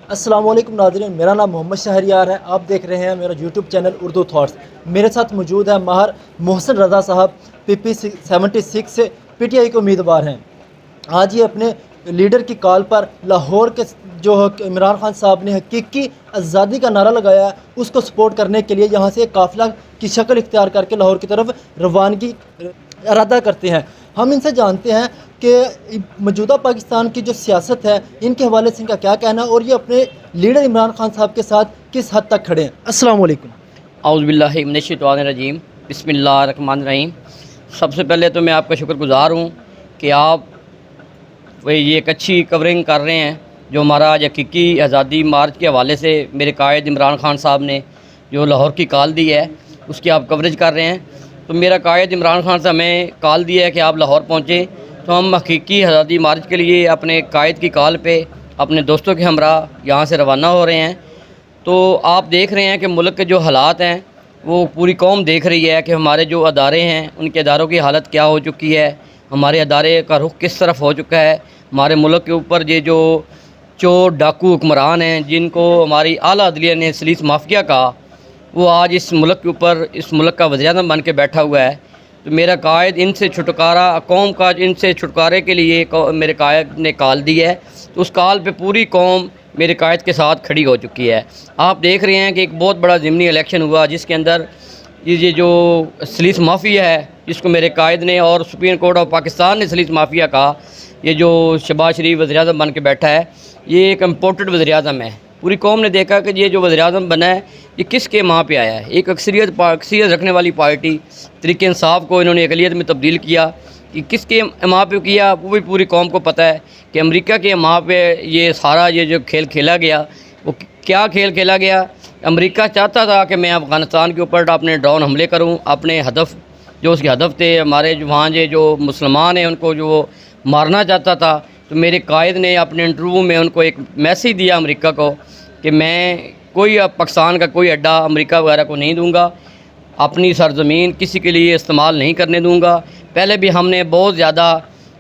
अस्सलामुअलैकुम नाज़रीन, मेरा नाम मोहम्मद शहरियार है। आप देख रहे हैं मेरा यूट्यूब चैनल उर्दू थॉट्स। मेरे साथ मौजूद है माहर मोहसिन रज़ा साहब, PP 76 से PTI के उम्मीदवार हैं। आज ये अपने लीडर की कॉल पर लाहौर के जो इमरान खान साहब ने हकीकी आज़ादी का नारा लगाया है, उसको सपोर्ट करने के लिए यहाँ से एक काफ़िला की शक्ल इख्तियार करके लाहौर की तरफ रवानगी इरादा करते हैं। हम इनसे जानते हैं कि मौजूदा पाकिस्तान की जो सियासत है, इनके हवाले से इनका क्या कहना है और ये अपने लीडर इमरान खान साहब के साथ किस हद तक खड़े हैं। अस्सलाम वालेकुम। औज़ुबिल्लाहि मिनश्शैतानिर्रजीम, बिस्मिल्लाहिर्रहमानिर्रहीम। सबसे पहले तो मैं आपका शुक्रगुज़ार हूँ कि आप ये एक अच्छी कवरिंग कर रहे हैं। जो हमारा आज हकीकी आज़ादी मार्च के हवाले से मेरे कायद इमरान खान साहब ने जो लाहौर की कॉल दी है, उसकी आप कवरेज कर रहे हैं। तो मेरा कायद इमरान खान साहब हमें कॉल दिया है कि आप लाहौर पहुँचें, तो हम हकीकी आज़ादी मार्च के लिए अपने कायद की कॉल पे अपने दोस्तों के हमरा यहाँ से रवाना हो रहे हैं। तो आप देख रहे हैं कि मुल्क के जो हालात हैं वो पूरी कौम देख रही है कि हमारे जो अदारे हैं उनके अदारों की हालत क्या हो चुकी है, हमारे अदारे का रुख किस तरफ हो चुका है। हमारे मुल्क के ऊपर ये जो चोर डाकू हुक्मरान हैं, जिनको हमारी आला अदलिया ने सलीस माफिया कहा, वो आज इस मुल्क के ऊपर इस मुल्क का वज़ीर-ए-आज़म बन के बैठा हुआ है। तो मेरा कायद इनसे छुटकारा कौम का इनसे छुटकारे के लिए मेरे कायद ने कॉल दी है। तो उस कॉल पे पूरी कौम मेरे कायद के साथ खड़ी हो चुकी है। आप देख रहे हैं कि एक बहुत बड़ा ज़िमनी इलेक्शन हुआ, जिसके अंदर ये जो सलीस माफिया है, जिसको मेरे कायद ने और सुप्रीम कोर्ट ऑफ पाकिस्तान ने सलीस माफिया कहा, ये जो शहबाज शरीफ वज़ीर-ए-आज़म बन के बैठा है, ये एक इम्पोर्टेड वज़ीर-ए-आज़म है। पूरी कौम ने देखा कि ये जो वज़ीर-ए-आज़म बना है, ये किसके माँ पे आया है। एक अक्सरियत रखने वाली पार्टी तहरीक इंसाफ को इन्होंने अक़लियत में तब्दील किया। कि किसके माँ पे किया वो भी पूरी कौम को पता है कि अमेरिका के माँ पे ये सारा ये जो खेल खेला गया, वो क्या खेल खेला गया। अमेरिका चाहता था कि मैं अफ़गानिस्तान के ऊपर अपने ड्रोन हमले करूँ, अपने हदफ जो उसके हदफ थे हमारे वहाँ जो मुसलमान हैं उनको जो मारना चाहता था। तो मेरे कायद ने अपने इंटरव्यू में उनको एक मैसेज दिया अमेरिका को कि मैं कोई पाकिस्तान का कोई अड्डा अमेरिका वगैरह को नहीं दूंगा, अपनी सरज़मीन किसी के लिए इस्तेमाल नहीं करने दूंगा। पहले भी हमने बहुत ज़्यादा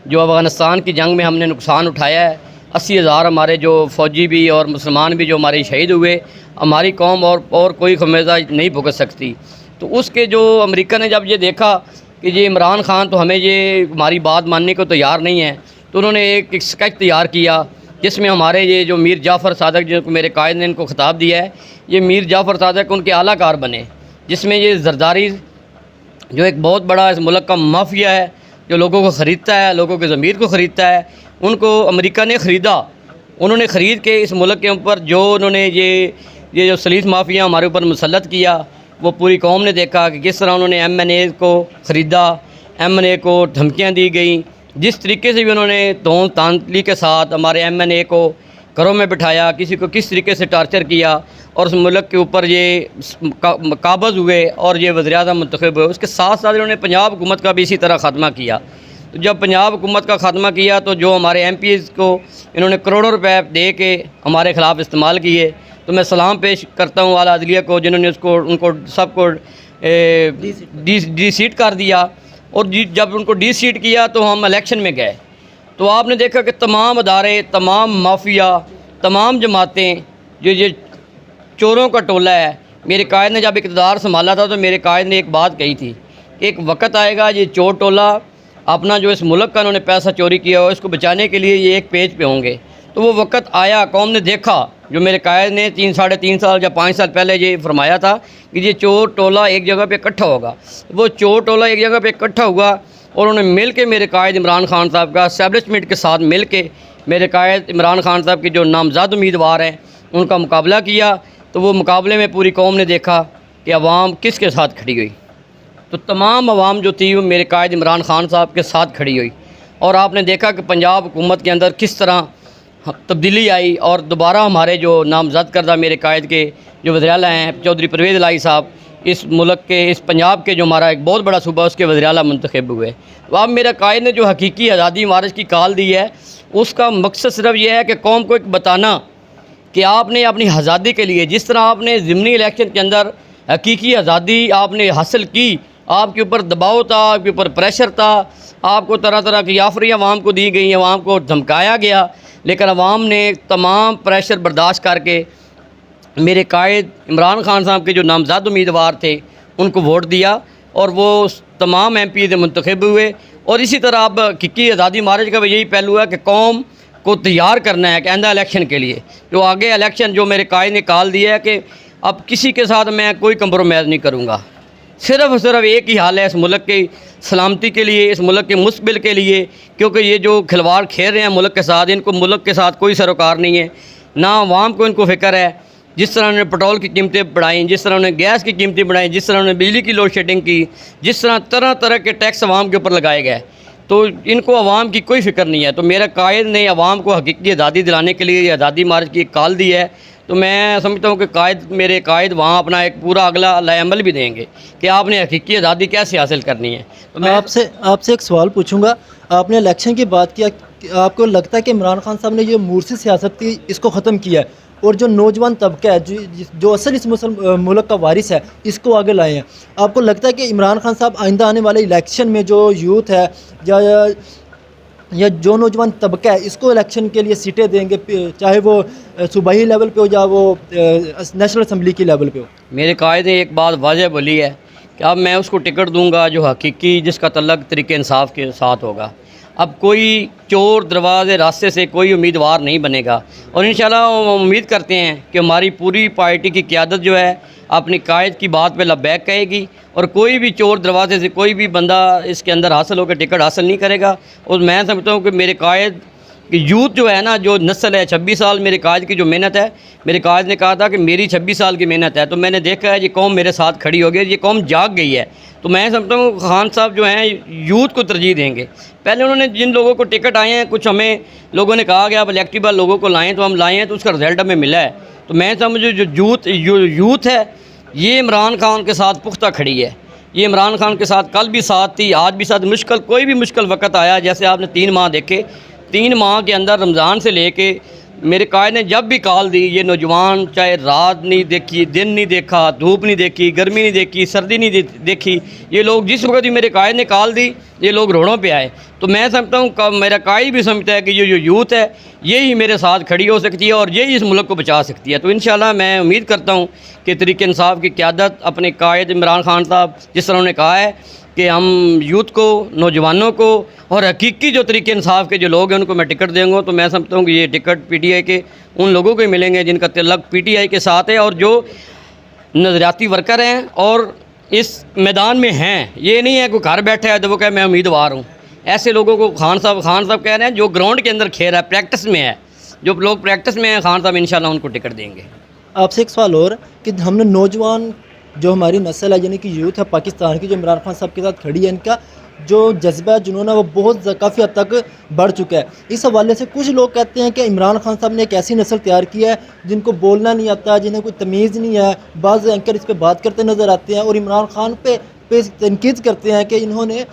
जो अफ़गानिस्तान की जंग में हमने नुकसान उठाया है। 80,000 हमारे जो फ़ौजी भी और मुसलमान भी जो हमारे शहीद हुए, हमारी कौम और कोई खमेज़ा नहीं भुगत सकती। तो उसके जो अमेरिका ने जब ये देखा कि ये इमरान खान तो हमें ये हमारी बात मानने को तैयार नहीं है, तो उन्होंने एक स्केच तैयार किया, जिसमें हमारे ये जो मीर जाफ़र सादक, जिनको मेरे कायद ने इनको ख़िताब दिया है, ये मीर जाफ़र सादक उनके आलाकार बने, जिसमें ये जरदारी जो एक बहुत बड़ा इस मुल्क का माफिया है, जो लोगों को ख़रीदता है, लोगों के ज़मीर को ख़रीदता है, उनको अमेरिका ने ख़रीदा। उन्होंने ख़रीद के इस मुल्क के ऊपर जो उन्होंने ये जो सलीस माफिया हमारे ऊपर मुसल्लत किया, वो पूरी कौम ने देखा कि किस तरह उन्होंने MNA को ख़रीदा, MNA को धमकियाँ दी गई, जिस तरीके से भी उन्होंने तोन तांतली के साथ हमारे MNA को घरों में बिठाया, किसी को किस तरीके से टार्चर किया और उस मुल्क के ऊपर ये काबज़ हुए और ये वज़ीर-ए-आज़म मुंतखब हुए। उसके साथ साथ इन्होंने पंजाब हुकूमत का भी इसी तरह ख़ात्मा किया। तो जब पंजाब हुकूमत का ख़ात्मा किया, तो जो हमारे MPs को इन्होंने करोड़ों रुपए दे के हमारे ख़िलाफ़ इस्तेमाल किए। तो मैं सलाम पेश करता हूँ आला अदलिया को, जिन्होंने उनको सबको डी सीट कर दिया। और जब उनको डी सीट किया तो हम इलेक्शन में गए, तो आपने देखा कि तमाम अदारे, तमाम माफिया, तमाम जमातें, ये चोरों का टोला है। मेरे कायद ने जब इक़्तिदार संभाला था, तो मेरे कायद ने एक बात कही थी, एक वक्त आएगा ये चोर टोला अपना जो इस मुल्क का उन्होंने पैसा चोरी किया हो, इसको बचाने के लिए ये एक पेज पे होंगे। तो वो वक्त आया, कौम ने देखा। जो मेरे कायद ने 3-3.5 साल या 5 साल पहले ये फरमाया था कि ये चोर टोला एक जगह पे इकट्ठा होगा। वो चोर टोला एक जगह पे इकट्ठा हुआ और उन्होंने मिल के मेरे कायद इमरान खान साहब का एस्टैब्लिशमेंट के साथ मिल के मेरे कायद इमरान खान साहब के जो नामज़द उम्मीदवार हैं उनका मुकाबला किया। तो वो मुकाबले में पूरी कौम ने देखा कि अवाम किसके साथ खड़ी हुई। तो तमाम अवाम जो थी वो मेरे कायद इमरान खान साहब के साथ खड़ी हुई। और आपने देखा कि पंजाब हुकूमत के अंदर किस तरह तब्दीली आई और दोबारा हमारे जो नामज़द करदा मेरे कायद के जो वज़ीर-ए-आला हैं चौधरी परवेज़ इलाही साहब, इस मुल्क के, इस पंजाब के जो हमारा एक बहुत बड़ा सूबा, उसके वज़ीर-ए-आला मुंतखब हुए। तो अब मेरा कायद ने जो हकीकी आज़ादी मार्च की कॉल दी है, उसका मकसद सिर्फ ये है कि कौम को एक बताना कि आपने अपनी आज़ादी के लिए, जिस तरह आपने ज़िमनी इलेक्शन के अंदर हकीकी आज़ादी आपने हासिल की, आपके ऊपर दबाव था, आपके ऊपर प्रेशर था, आपको तरह तरह की आफरी आवाम को दी गई, आवाम को धमकाया गया, लेकिन अवाम ने तमाम प्रेशर बर्दाश्त करके मेरे कायद इमरान खान साहब के जो नामज़द उम्मीदवार थे उनको वोट दिया और वो तमाम MP मुंतखब हुए। और इसी तरह अब किक्की आज़ादी मार्च का भी यही पहलू है कि कौम को तैयार करना है कि आइंदा इलेक्शन के लिए जो आगे इलेक्शन जो मेरे कायद ने कॉल दिया है कि अब किसी के साथ मैं कोई कंप्रोमाइज़ नहीं करूँगा। सिर्फ़ और सिर्फ एक ही हाल है इस मुल्क की सलामती के लिए, इस मुल्क के मुस्तकबिल के लिए, क्योंकि ये जो खिलवाड़ खेल रहे हैं मुल्क के साथ, इनको मुल्क के साथ कोई सरोकार नहीं है, ना अवाम को इनको फ़िक्र है। जिस तरह उन्होंने पेट्रोल की कीमतें बढ़ाई, जिस तरह उन्होंने गैस की कीमतें बढ़ाई, जिस तरह उन्होंने बिजली की लोड शेडिंग की, जिस तरह तरह तरह के टैक्स अवाम के ऊपर लगाए गए, तो इनको अवाम की कोई फ़िक्र नहीं है। तो मेरा कायद ने अवाम को हकीकी आज़ादी दिलाने के लिए आज़ादी मार्च की एक कॉल दी है। तो मैं समझता हूँ कि मेरे कायद वहाँ अपना एक पूरा अगला अमल भी देंगे कि आपने हकीकी आज़ादी कैसे हासिल करनी है। तो मैं आपसे एक सवाल पूछूंगा। आपने इलेक्शन की बात किया, आपको लगता है कि इमरान खान साहब ने जो मुर्शी सियासत थी इसको ख़त्म किया है और जो नौजवान तबका है जो असल इस मुल्क का वारिस है इसको आगे लाए हैं? आपको लगता है कि इमरान खान साहब आइंदा आने वाले इलेक्शन में जो यूथ है या जो नौजवान तबका है इसको इलेक्शन के लिए सीटें देंगे, चाहे वो सूबाई लेवल पे हो या वो नेशनल असम्बली की लेवल पे हो? मेरे कायद ने एक बात वाज़ह बोली है कि अब मैं उसको टिकट दूंगा जो हकीकी जिसका तल्लक तरीके इंसाफ के साथ होगा। अब कोई चोर दरवाजे रास्ते से कोई उम्मीदवार नहीं बनेगा और इंशाल्लाह उम्मीद करते हैं कि हमारी पूरी पार्टी की क़यादत जो है अपनी कायद की बात पे लब्बैक कहेगी और कोई भी चोर दरवाजे से कोई भी बंदा इसके अंदर हासिल होकर टिकट हासिल नहीं करेगा। और मैं समझता हूँ कि मेरे कायद कि यूथ जो है ना, जो नस्ल है 26 साल मेरे कायद की जो मेहनत है, मेरे कायद ने कहा था कि मेरी 26 साल की मेहनत है, तो मैंने देखा है ये कौम मेरे साथ खड़ी हो गई, ये कौम जाग गई है। तो मैं समझता हूँ खान साहब जो हैं यूथ को तरजीह देंगे। पहले उन्होंने जिन लोगों को टिकट आए हैं, कुछ हमें लोगों ने कहा कि आप इलेक्टिबल लोगों को लाएँ, तो हम लाए हैं तो उसका रिज़ल्ट हमें मिला है। तो मैं समझूँ जो यूथ है ये इमरान खान के साथ पुख्ता खड़ी है। ये इमरान खान के साथ कल भी साथ थी, आज भी साथ। मुश्किल कोई भी मुश्किल वक्त आया, जैसे आपने 3 माह देखे, 3 माह के अंदर रमज़ान से लेके मेरे कायद ने जब भी कॉल दी, ये नौजवान चाहे रात नहीं देखी, दिन नहीं देखा, धूप नहीं देखी, गर्मी नहीं देखी, सर्दी नहीं देखी, ये लोग जिस वक्त भी मेरे कायद ने कॉल दी ये लोग रोडों पे आए। तो मैं समझता हूँ मेरा कायद भी समझता है कि ये जो यूथ है यही मेरे साथ खड़ी हो सकती है और यही इस मुल्क को बचा सकती है। तो इंशाल्लाह मैं उम्मीद करता हूँ कि तरीक़े इंसाफ की क़यादत अपने कायद इमरान खान साहब जिस तरह उन्होंने कहा है कि हम यूथ को, नौजवानों को और हकीकी जो तरीके इंसाफ के जो लोग हैं उनको मैं टिकट दूँगा। तो मैं समझता हूँ कि ये टिकट PTI के उन लोगों को ही मिलेंगे जिनका तल्लुक़ PTI के साथ है और जो नज़रियाती वर्कर हैं और इस मैदान में हैं। ये नहीं है कोई घर बैठा है तो वो कहे मैं उम्मीदवार हूँ। ऐसे लोगों को खान साहब कह रहे हैं जो ग्राउंड के अंदर खेल रहा है, प्रैक्टिस में है, जो लोग प्रैक्टिस में हैं, खान साहब इंशाल्लाह उनको टिकट देंगे। आपसे एक सवाल और कि हमने नौजवान जो हमारी नस्ल है यानी कि यूथ है पाकिस्तान की, जो इमरान खान साहब के साथ खड़ी है, इनका जो जज्बा जुनून है वो बहुत काफ़ी हद तक बढ़ चुका है। इस हवाले से कुछ लोग कहते हैं कि इमरान खान साहब ने एक ऐसी नस्ल तैयार की है जिनको बोलना नहीं आता, जिन्हें कोई तमीज़ नहीं है। बाज़ एंकर इस पर बात करते नज़र आते हैं और इमरान खान पे तनकीद करते हैं कि इन्होंने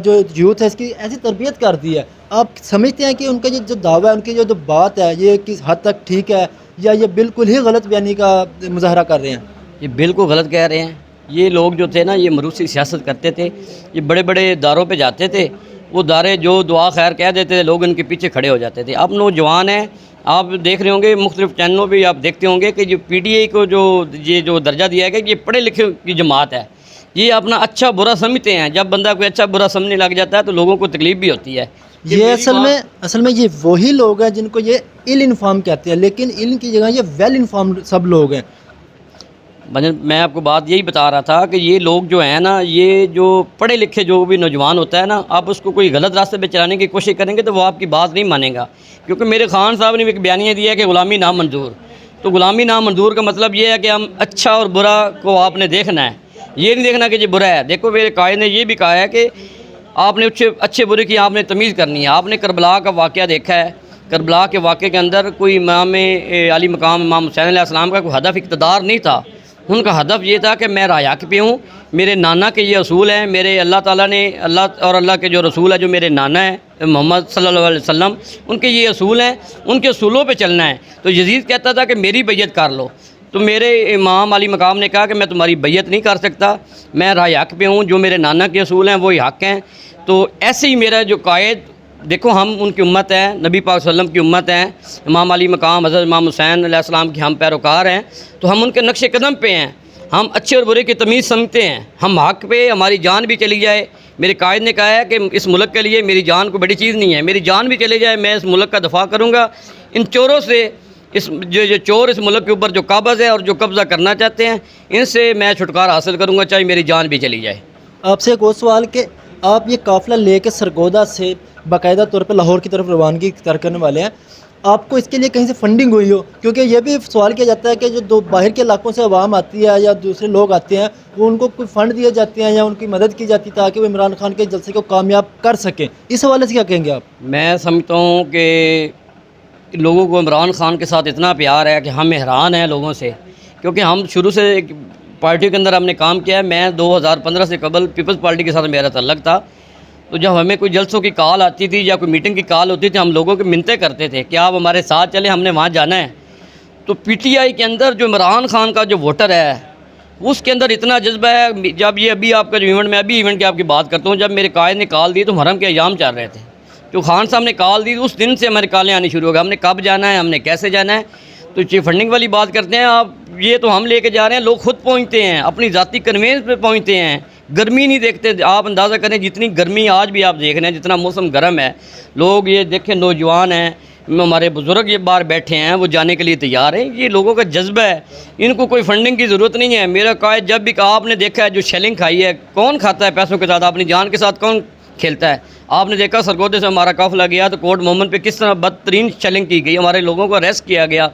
जो यूथ है इसकी ऐसी तरबियत कर दी है। आप समझते हैं कि उनका ये जो दावा है, उनकी जो बात है, ये किस हद तक ठीक है या ये बिल्कुल ही गलत बयानी का मुजाहरा कर रहे हैं? ये बिल्कुल गलत कह रहे हैं। ये लोग जो थे ना, ये मरूसी सियासत करते थे, ये बड़े बड़े दारों पे जाते थे, वो दारे जो दुआ खैर कह देते थे लोग उनके पीछे खड़े हो जाते थे। अब नौजवान हैं, आप देख रहे होंगे मुख्तलिफ चैनलों पे आप देखते होंगे कि जो PTI को जो दर्जा दिया गया कि ये पढ़े लिखे की जमात है, ये अपना अच्छा बुरा समझते हैं। जब बंदा कोई अच्छा बुरा समझने लग जाता है तो लोगों को तकलीफ़ भी होती है। ये असल में ये वही लोग हैं जिनको ये इल इन्फॉर्म कहते हैं, लेकिन इल्म की जगह ये वेल इन्फॉर्म्ड सब लोग हैं। मैं आपको बात यही बता रहा था कि ये लोग जो हैं ना, ये जो पढ़े लिखे जो भी नौजवान होता है ना, आप उसको कोई गलत रास्ते पे चलाने की कोशिश करेंगे तो वो आपकी बात नहीं मानेगा। क्योंकि मेरे खान साहब ने एक बयानिया दिया है कि ग़ुलामी नामंजूर। तो ग़ुलामी नामंजूर का मतलब ये है कि हम अच्छा और बुरा को आपने देखना है, ये नहीं देखना कि ये बुरा है। देखो मेरे कायद ने ये भी कहा है कि आपने अच्छे बुरे की आपने तमीज़ करनी है। आपने करबला का वाक़या देखा है, करबला के वाक़े के अंदर कोई इमाम अली मकाम इमाम हुसैन अलैहिस्सलाम का कोई हदफ इक़्तिदार नहीं था। उनका हदफ ये था कि मैं रायक पे हूँ, मेरे नाना के ये असूल हैं, मेरे अल्लाह ताला ने अल्लाह के जो रसूल है जो मेरे नाना है मोहम्मद सल्लल्लाहु अलैहि वसल्लम, उनके ये असूल हैं, उनके असूलों पे चलना है। तो यजीद कहता था कि मेरी बैयत कर लो, तो मेरे इमाम अली मकाम ने कहा कि मैं तुम्हारी बैयत नहीं कर सकता, मैं रायक पे हूँ, जो मेरे नाना के असूल हैं वही हक़ हैं। तो ऐसे ही मेरा जो कायद देखो हम उनकी उम्मत हैं, नबी पाक सल्लल्लाहु अलैहि वसल्लम की उम्मत हैं, इमाम अली मकाम हज़रत इमाम हुसैन अलैहिस्सलाम के हम पैरोकार हैं, तो हम उनके नक्शे कदम पे हैं। हम अच्छे और बुरे की तमीज़ समझते हैं। हम हक़ पे हमारी जान भी चली जाए, मेरे कायद ने कहा है कि इस मुल्क के लिए मेरी जान कोई बड़ी चीज़ नहीं है, मेरी जान भी चली जाए मैं इस मुल्क का दफ़ा करूँगा। इन चोरों से, इस जो चोर इस मुल्क के ऊपर जो काबज़ है और जो कब्ज़ा करना चाहते हैं, इनसे मैं छुटकारा हासिल करूँगा, चाहे मेरी जान भी चली जाए। आपसे एक और सवाल कि आप ये काफ़िला लेके सरगोदा से बाकायदा तौर पर लाहौर की तरफ रवानगी करने वाले हैं, आपको इसके लिए कहीं से फंडिंग हुई हो? क्योंकि ये भी सवाल किया जाता है कि जो दो बाहर के इलाकों से आवाम आती है या दूसरे लोग आते हैं, वो उनको कोई फ़ंड दिए जाते हैं या उनकी मदद की जाती है ताकि वो इमरान खान के जलसे को कामयाब कर सकें। इस हवाले से क्या कहेंगे आप? मैं समझता हूँ कि लोगों को इमरान खान के साथ इतना प्यार है कि हम हैरान हैं लोगों से, क्योंकि हम शुरू से एक पार्टी के अंदर हमने काम किया है। मैं 2015 से कबल पीपल्स पार्टी के साथ मेरा तल्लक था, तो जब हमें कोई जलसों की कॉल आती थी या कोई मीटिंग की कॉल होती थी, हम लोगों की मिन्नतें करते थे कि आप हमारे साथ चले, हमने वहाँ जाना है। तो पीटीआई के अंदर जो इमरान खान का जो वोटर है, उसके अंदर इतना जज्बा है। जब ये अभी आपका जो इवेंट, मैं अभी इवेंट की आपकी बात करता हूँ, जब मेरे कायद ने कॉल दी तो मुहर्रम के अयाम चल रहे थे, जो खान साहब ने कॉल दी उस दिन से हमारी कॉलें आनी शुरू हो गई, हमने कब जाना है, हमने कैसे जाना है। तो ये फंडिंग वाली बात करते हैं आप, ये तो हम लेके जा रहे हैं, लोग खुद पहुंचते हैं, अपनी ज़ाती कन्वेंस पे पहुंचते हैं, गर्मी नहीं देखते। आप अंदाज़ा करें जितनी गर्मी आज भी आप देख रहे हैं, जितना मौसम गर्म है, लोग ये देखें, नौजवान हैं, हमारे बुज़ुर्ग ये बाहर बैठे हैं, वो जाने के लिए तैयार हैं। ये लोगों का जज्बा है, इनको कोई फंडिंग की ज़रूरत नहीं है। मेरा कायद जब भी आपने देखा है जो शेलिंग खाई है, कौन खाता है पैसों के साथ, अपनी जान के साथ कौन खेलता है। आपने देखा सरगोदे से हमारा काफिला गया तो कोट मोहम्मद पे किस तरह बदतरीन शेलिंग की गई, हमारे लोगों को अरेस्ट किया गया,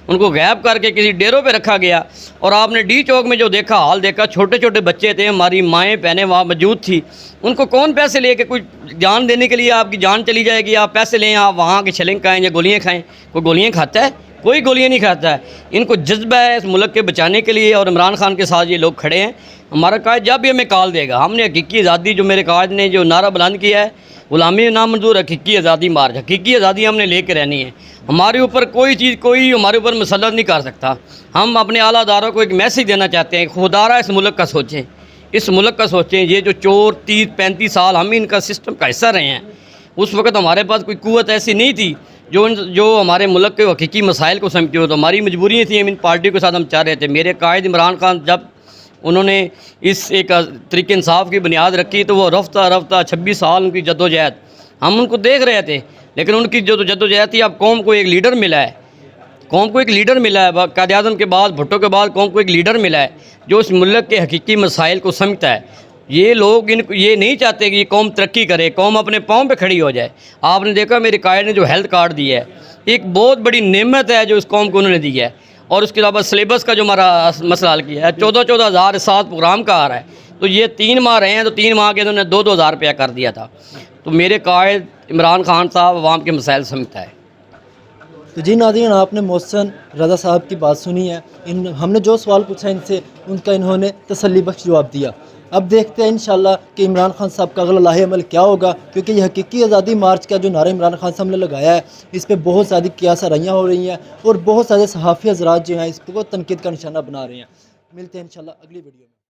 उनको गैब करके किसी डेरों पे रखा गया। और आपने डी चौक में जो देखा, हाल देखा, छोटे छोटे बच्चे थे, हमारी माएँ बहनें वहाँ मौजूद थी, उनको कौन पैसे लेके, कुछ जान देने के लिए आपकी जान चली जाएगी, आप पैसे लें, आप वहाँ की शेलिंग खाएँ या गोलियाँ खाएँ। कोई गोलियाँ खाता है? कोई गोलियाँ नहीं खाता है। इनको जज्बा है इस मुल्क के बचाने के लिए, और इमरान खान के साथ ये लोग खड़े हैं। हमारा कायद जब भी हमें कॉल देगा, हमने हकीकी आज़ादी, जो मेरे कायद ने जो नारा बुलंद किया है, गुलामी नामंजूर, हकीकी आज़ादी मार्च, हकीकी आज़ादी हमने लेके रहनी है। हमारे ऊपर कोई चीज़, कोई हमारे ऊपर मुसल्लत नहीं कर सकता। हम अपने आला अदारों को एक मैसेज देना चाहते हैं, खुदारा इस मुल्क का सोचें, इस मुल्क का सोचें। ये जो चोर 30-35 साल हम इनका सिस्टम का हिस्सा रहे हैं, उस वक़्त हमारे पास कोई कुव्वत ऐसी नहीं थी जो हमारे मुल्क के हकीकी मसाइल को समझते हो। तो हमारी मजबूरियाँ थी, इन पार्टी के साथ हम चाह रहे थे। मेरे कायद इमरान खान जब उन्होंने इस एक तरीके इंसाफ की बुनियाद रखी, तो वो रफ्ता रफ्ता 26 साल उनकी जद्दोजहद हम उनको देख रहे थे। लेकिन उनकी जो जद्दोजहद थी, अब कौम को एक लीडर मिला है, कौम को एक लीडर मिला है। कायद-ए-आज़म के बाद, भुट्टो के बाद कौम को एक लीडर मिला है जो इस मुल्क के हकीकी मसाइल को समझता है। ये लोग ये नहीं चाहते कि ये कौम तरक्की करे, कौम अपने पाँव पे खड़ी हो जाए। आपने देखा मेरे कायद ने जो हेल्थ कार्ड दिया है, एक बहुत बड़ी नेमत है जो इस कौम को उन्होंने दी है। और उसके अलावा सिलेबस का जो हमारा मसला हल किया है, 14,000 7 प्रोग्राम का आ रहा है। तो ये 3 माह रहे हैं, तो 3 माह के उन्होंने 2-2 हज़ार रुपया कर दिया था। तो मेरे कायद इमरान खान साहब अवाम के मसाइल समझता है। तो जी नाज़रीन, आपने मोहसिन रज़ा साहब की बात सुनी है। हमने जो सवाल पूछा इनसे, उनका इन्होंने तसल्ली बख्श जवाब दिया। अब देखते हैं इंशाल्लाह कि इमरान खान साहब का अगला लाहे अमल क्या होगा, क्योंकि ये हकीकी आज़ादी मार्च का जो नारा इमरान खान साहब ने लगाया है, इस पर बहुत सारी कियासाराइयाँ हो रही हैं और बहुत सारे सहाफ़ी हज़रात जो हैं इसको तनकीद का निशाना बना रहे हैं। मिलते हैं इंशाल्लाह अगली वीडियो में।